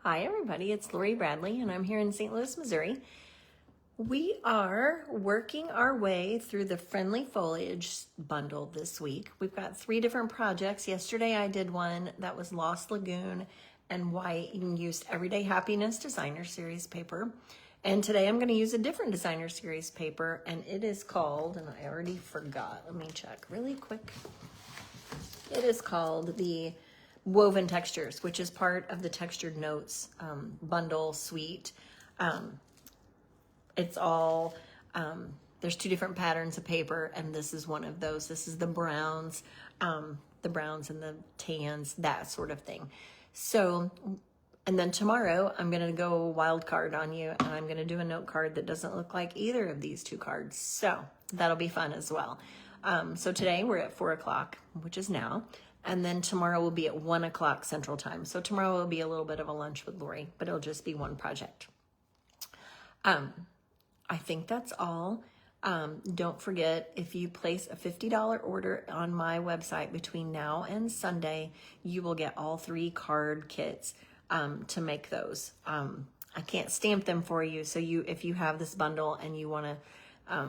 Hi everybody, it's Lori Bradley and I'm here in St. Louis, Missouri. We are working our way through the Friendly Foliage Bundle this week. We've got 3 different projects. Yesterday I did one that was Lost Lagoon and white and used Everyday Happiness Designer Series paper. And today I'm going to use a different Designer Series paper, and it is called, and I already forgot, let me check really quick. It is called the Woven Textures, which is part of the Textured Notes bundle suite. It's all, there's 2 different patterns of paper, and this is one of those. This is the browns and the tans, that sort of thing. So, and then tomorrow I'm going to go wild card on you, and I'm going to do a note card that doesn't look like either of these 2 cards. So that'll be fun as well. So today we're at 4 o'clock, which is now. And then tomorrow will be at 1 o'clock Central Time. So tomorrow will be a little bit of a lunch with Lori, but it'll just be one project. I think that's all. Don't forget, if you place a $50 order on my website between now and Sunday, you will get all 3 card kits to make those. I can't stamp them for you, so if you have this bundle and you want to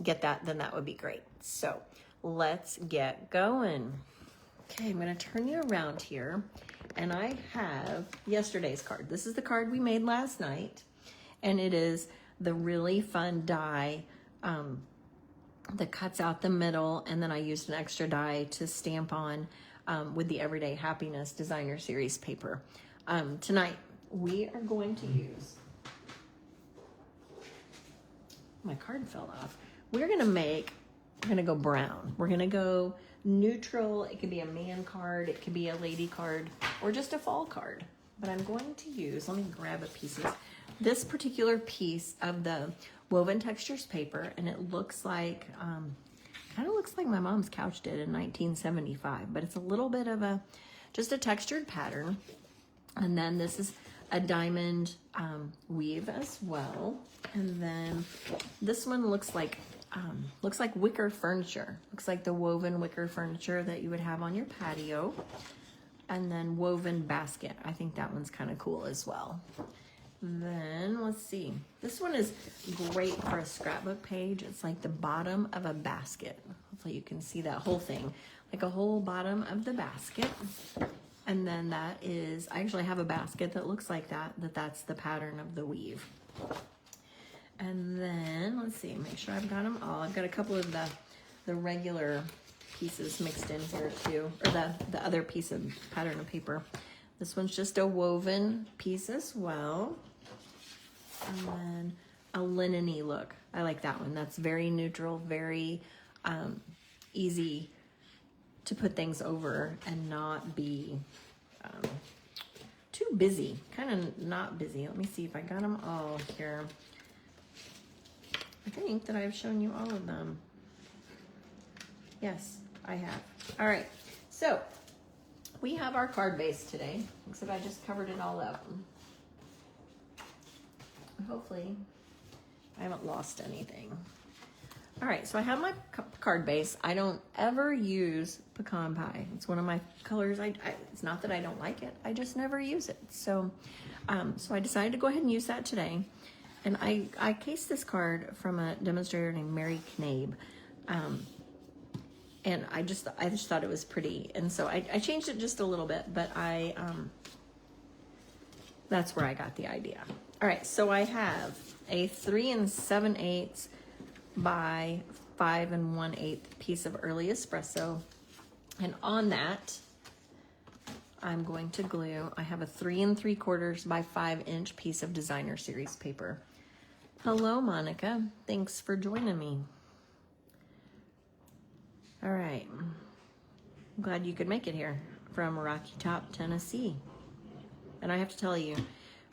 get that, then that would be great. So let's get going. Okay, I'm going to turn you around here, and I have yesterday's card. This is the card we made last night, and it is the really fun die that cuts out the middle, and then I used an extra die to stamp on with the Everyday Happiness Designer Series paper. Tonight, we are going to use, my card fell off. We're going to go brown. We're going to go neutral. It could be a man card, it could be a lady card, or just a fall card. But I'm going to use, let me grab a piece of this particular piece of the Woven Textures paper, and it looks like, kind of looks like my mom's couch did in 1975, but it's a little bit of just a textured pattern. And then this is a diamond weave as well. And then this one looks like wicker furniture. Looks like the woven wicker furniture that you would have on your patio. And then woven basket. I think that one's kind of cool as well. Then let's see. This one is great for a scrapbook page. It's like the bottom of a basket. Hopefully you can see that whole thing. Like a whole bottom of the basket. And then that is, I actually have a basket that looks like that's the pattern of the weave. And then, let's see, make sure I've got them all. I've got a couple of the regular pieces mixed in here too, or the other piece of pattern of paper. This one's just a woven piece as well. And then a linen-y look. I like that one. That's very neutral, very easy to put things over and not be too busy. Kind of not busy. Let me see if I got them all here. I think that I've shown you all of them. Yes, I have. All right, so we have our card base today, except I just covered it all up. Hopefully I haven't lost anything. All right, so I have my card base. I don't ever use pecan pie. It's one of my colors. It's not that I don't like it. I just never use it. So, so I decided to go ahead and use that today. And I cased this card from a demonstrator named Mary Knabe. And I just thought it was pretty. And so I changed it just a little bit, but that's where I got the idea. All right, so I have a 3 7/8 by 5 1/8 piece of early espresso. And on that, I'm going to glue, I have a 3 3/4 by 5" piece of Designer Series paper. Hello, Monica. Thanks for joining me. All right. I'm glad you could make it here from Rocky Top, Tennessee. And I have to tell you,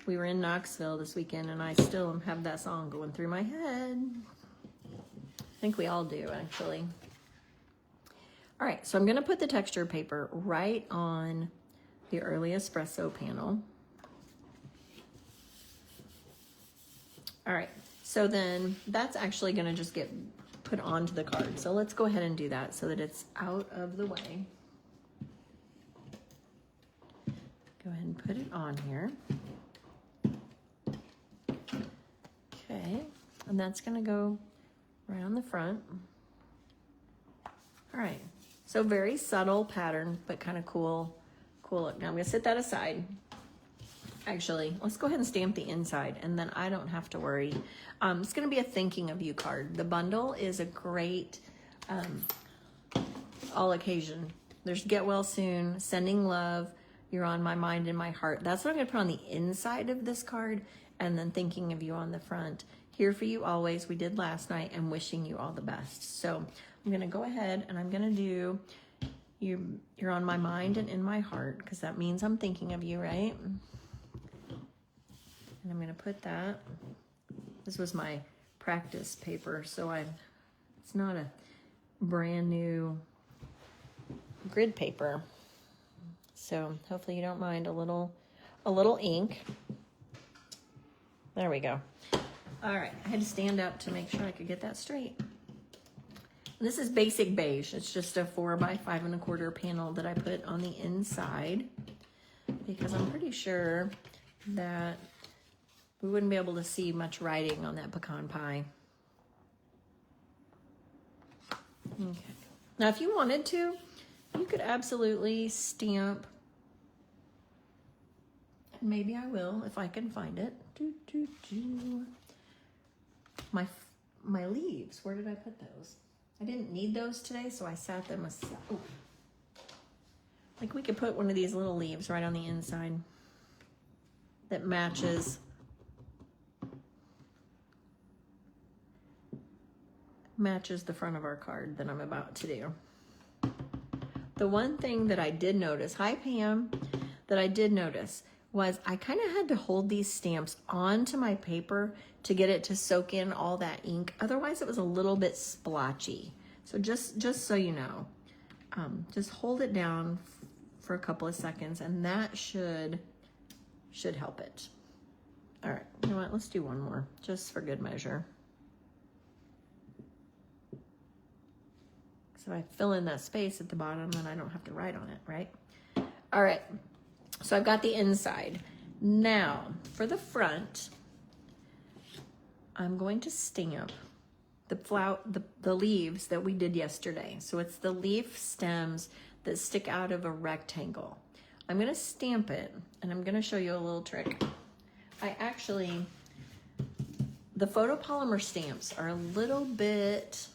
we were in Knoxville this weekend, and I still have that song going through my head. I think we all do, actually. All right, so I'm going to put the texture paper right on the early espresso panel. All right, so then that's actually going to just get put onto the card. So let's go ahead and do that so that it's out of the way. Go ahead and put it on here. And that's gonna go right on the front. All right, so very subtle pattern, but kind of cool look. Now I'm gonna set that aside. Actually, let's go ahead and stamp the inside, and then I don't have to worry. It's gonna be a thinking of you card. The bundle is a great all occasion. There's get well soon, sending love, you're on my mind and my heart. That's what I'm gonna put on the inside of this card, and then thinking of you on the front. Here for you always, we did last night, and wishing you all the best. So I'm gonna go ahead and I'm gonna do you're on my mind and in my heart, because that means I'm thinking of you, right? And I'm gonna put that. This was my practice paper, so it's not a brand new grid paper. So hopefully you don't mind a little ink. There we go. All right, I had to stand up to make sure I could get that straight. This is basic beige. It's just a 4 by 5 1/4 panel that I put on the inside, because I'm pretty sure that we wouldn't be able to see much writing on that pecan pie. Okay. Now, if you wanted to, you could absolutely stamp, and maybe I will if I can find it. My leaves, where did I put those? I didn't need those today, so I sat them aside. Oh. Like, we could put one of these little leaves right on the inside that matches the front of our card that I'm about to do. The one thing that I did notice, hi Pam, that I did notice was I kind of had to hold these stamps onto my paper to get it to soak in all that ink. Otherwise, it was a little bit splotchy. So just so you know, just hold it down for a couple of seconds, and that should help it. All right, you know what? Let's do one more, just for good measure. So I fill in that space at the bottom, and I don't have to write on it, right? All right. So I've got the inside. Now, for the front, I'm going to stamp the leaves that we did yesterday. So it's the leaf stems that stick out of a rectangle. I'm going to stamp it, and I'm going to show you a little trick. The photopolymer stamps are a little bit,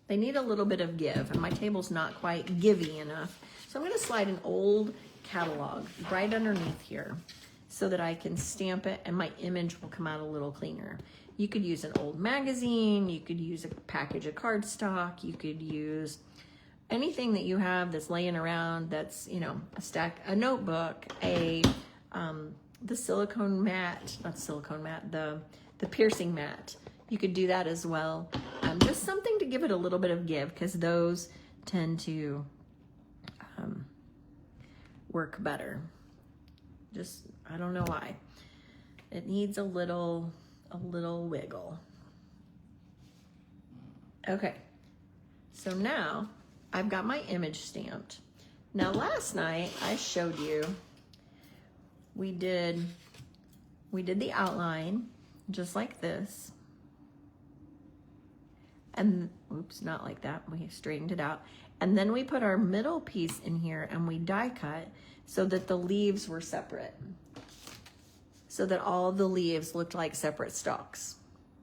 they need a little bit of give, and my table's not quite givey enough. So I'm going to slide an old catalog right underneath here so that I can stamp it, and my image will come out a little cleaner. You could use an old magazine, you could use a package of cardstock, you could use anything that you have that's laying around, that's, you know, a notebook, the silicone mat, not silicone mat, the piercing mat. You could do that as well. Just something to give it a little bit of give, because those tend to work better. Just, I don't know why. It needs a little wiggle. Okay, so now I've got my image stamped. Now last night I showed you we did the outline just like this, and oops, not like that, we straightened it out, and then we put our middle piece in here and we die cut so that the leaves were separate, so that all the leaves looked like separate stalks,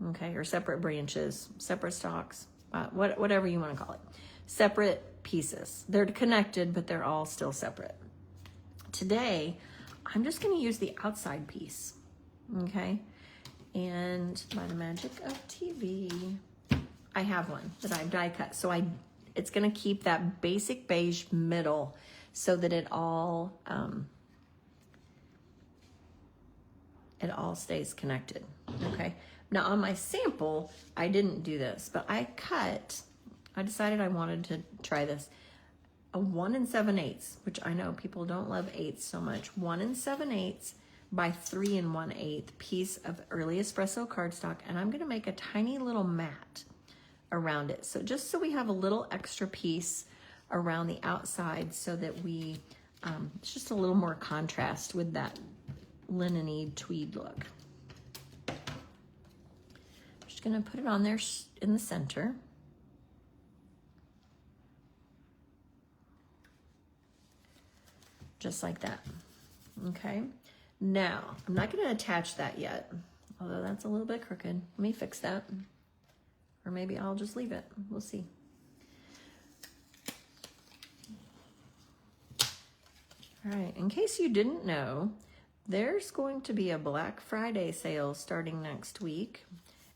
okay, or separate branches, separate stalks, whatever you want to call it, separate pieces. They're connected, but they're all still separate. Today, I'm just going to use the outside piece, okay? And by the magic of TV, I have one that I've die cut. So it's going to keep that basic beige middle so that it all stays connected, okay? Now on my sample, I didn't do this, but I decided I wanted to try this. A 1 7/8, which I know people don't love 8s so much. 1 7/8 by 3 1/8 piece of early espresso cardstock, and I'm gonna make a tiny little mat around it. So just so we have a little extra piece around the outside, so that we, it's just a little more contrast with that linen-y tweed look. Just gonna put it on there in the center. Just like that, okay? Now, I'm not gonna attach that yet, although that's a little bit crooked. Let me fix that. Or maybe I'll just leave it, we'll see. All right, in case you didn't know, there's going to be a Black Friday sale starting next week,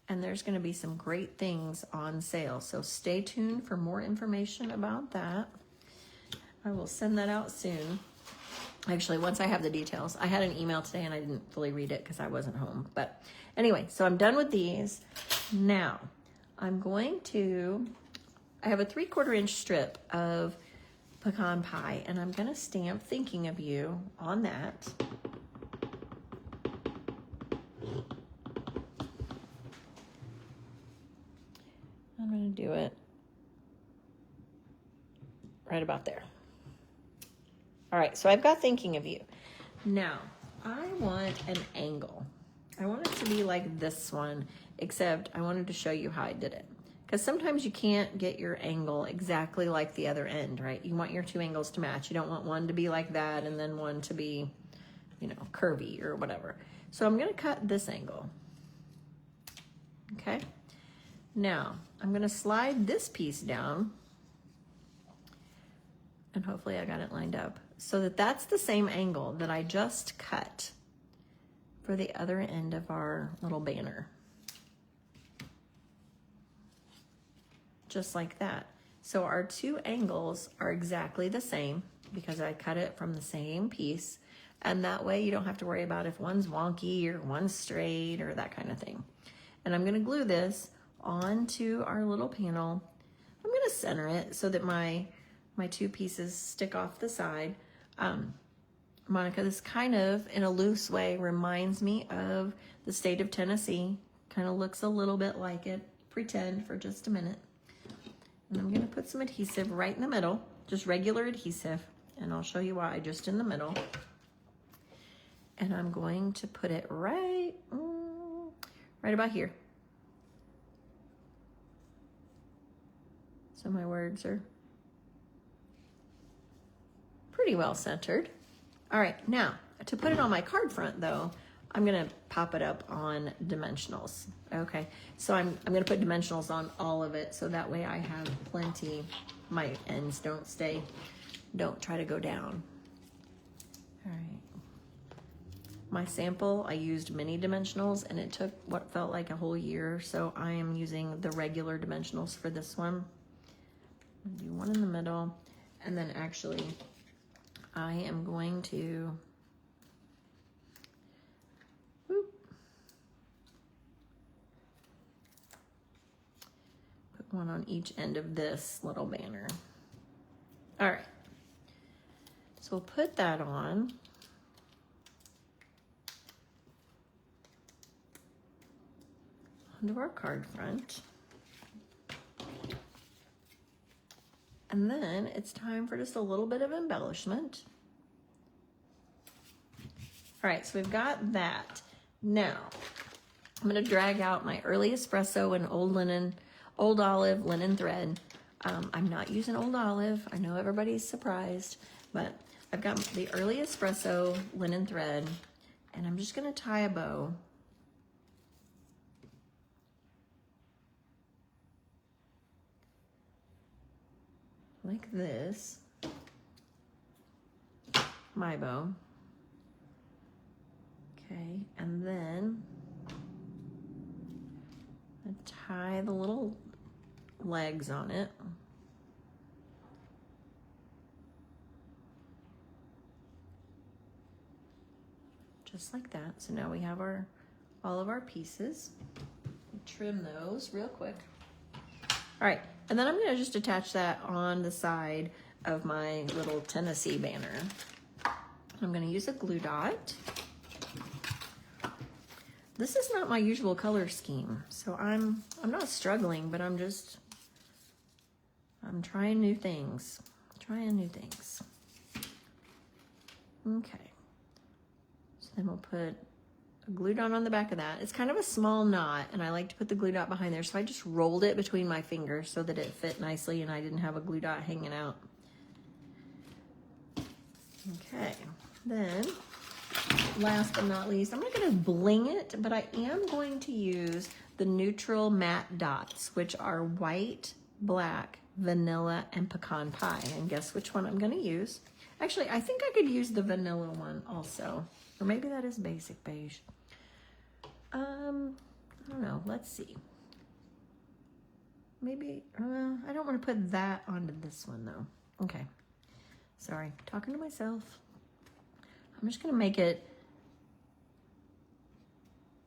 and there's gonna be some great things on sale. So stay tuned for more information about that. I will send that out soon. Actually, once I have the details. I had an email today and I didn't fully read it because I wasn't home. But anyway, so I'm done with these. Now, I'm going to, I have a 3/4 inch strip of pecan pie, and I'm gonna stamp Thinking of You on that. I'm gonna do it right about there. All right, so I've got Thinking of You. Now, I want an angle. I want it to be like this one, except I wanted to show you how I did it. Because sometimes you can't get your angle exactly like the other end, right? You want your two angles to match. You don't want one to be like that and then one to be, you know, curvy or whatever. So I'm gonna cut this angle, okay? Now, I'm gonna slide this piece down, and hopefully I got it lined up, so that that's the same angle that I just cut for the other end of our little banner. Just like that. So our two angles are exactly the same because I cut it from the same piece, and that way you don't have to worry about if one's wonky or one's straight or that kind of thing. And I'm gonna glue this onto our little panel. I'm gonna center it so that my two pieces stick off the side. Monica, this kind of, in a loose way, reminds me of the state of Tennessee. Kind of looks a little bit like it. Pretend for just a minute. And I'm gonna put some adhesive right in the middle, just regular adhesive, and I'll show you why, just in the middle. And I'm going to put it right about here. So my words are pretty well centered. All right, now, to put it on my card front though, I'm gonna pop it up on dimensionals. Okay, so I'm gonna put dimensionals on all of it so that way I have plenty. My ends don't try to go down. All right. My sample, I used mini dimensionals and it took what felt like a whole year, so I am using the regular dimensionals for this one. I'm gonna do one in the middle, and then actually I am going to put one on each end of this little banner. All right, so we'll put that on. Onto our card front. And then it's time for just a little bit of embellishment. All right, so we've got that. Now, I'm gonna drag out my early espresso and old olive linen thread. I'm not using old olive. I know everybody's surprised, but I've got the early espresso linen thread, and I'm just gonna tie a bow. Like this, my bow. Okay, and then I tie the little legs on it. Just like that. So now we have all of our pieces. Trim those real quick. All right, and then I'm gonna just attach that on the side of my little Tennessee banner. I'm gonna use a glue dot. This is not my usual color scheme, so I'm not struggling, but I'm trying new things. Okay, so then we'll put a glue dot on the back of that. It's kind of a small knot, and I like to put the glue dot behind there, so I just rolled it between my fingers so that it fit nicely and I didn't have a glue dot hanging out. Okay, then last but not least, I'm not going to bling it, but I am going to use the neutral matte dots, which are white, black, vanilla, and pecan pie. And guess which one I'm going to use? Actually, I think I could use the vanilla one also. Or maybe that is basic beige. I don't know. Let's see. Maybe, I don't want to put that onto this one though. Okay. Sorry, talking to myself. I'm just going to make it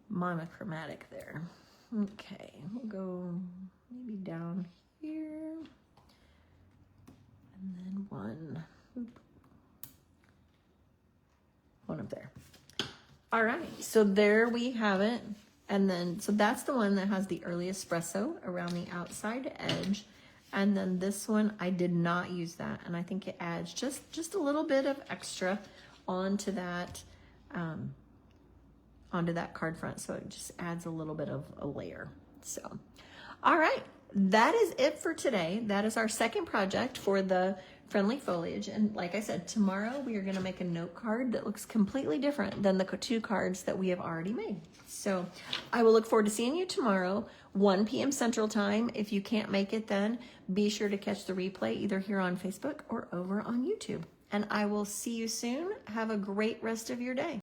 monochromatic there. Okay, we'll go maybe down here. And then one up there. All right, so there we have it. And then, so that's the one that has the early espresso around the outside edge. And then this one, I did not use that. And I think it adds just a little bit of extra onto that card front. So it just adds a little bit of a layer. So, all right, that is it for today. That is our second project for the Friendly Foliage. And like I said, tomorrow we are gonna make a note card that looks completely different than the two cards that we have already made. So I will look forward to seeing you tomorrow, 1 p.m. Central Time. If you can't make it then, be sure to catch the replay either here on Facebook or over on YouTube. And I will see you soon. Have a great rest of your day.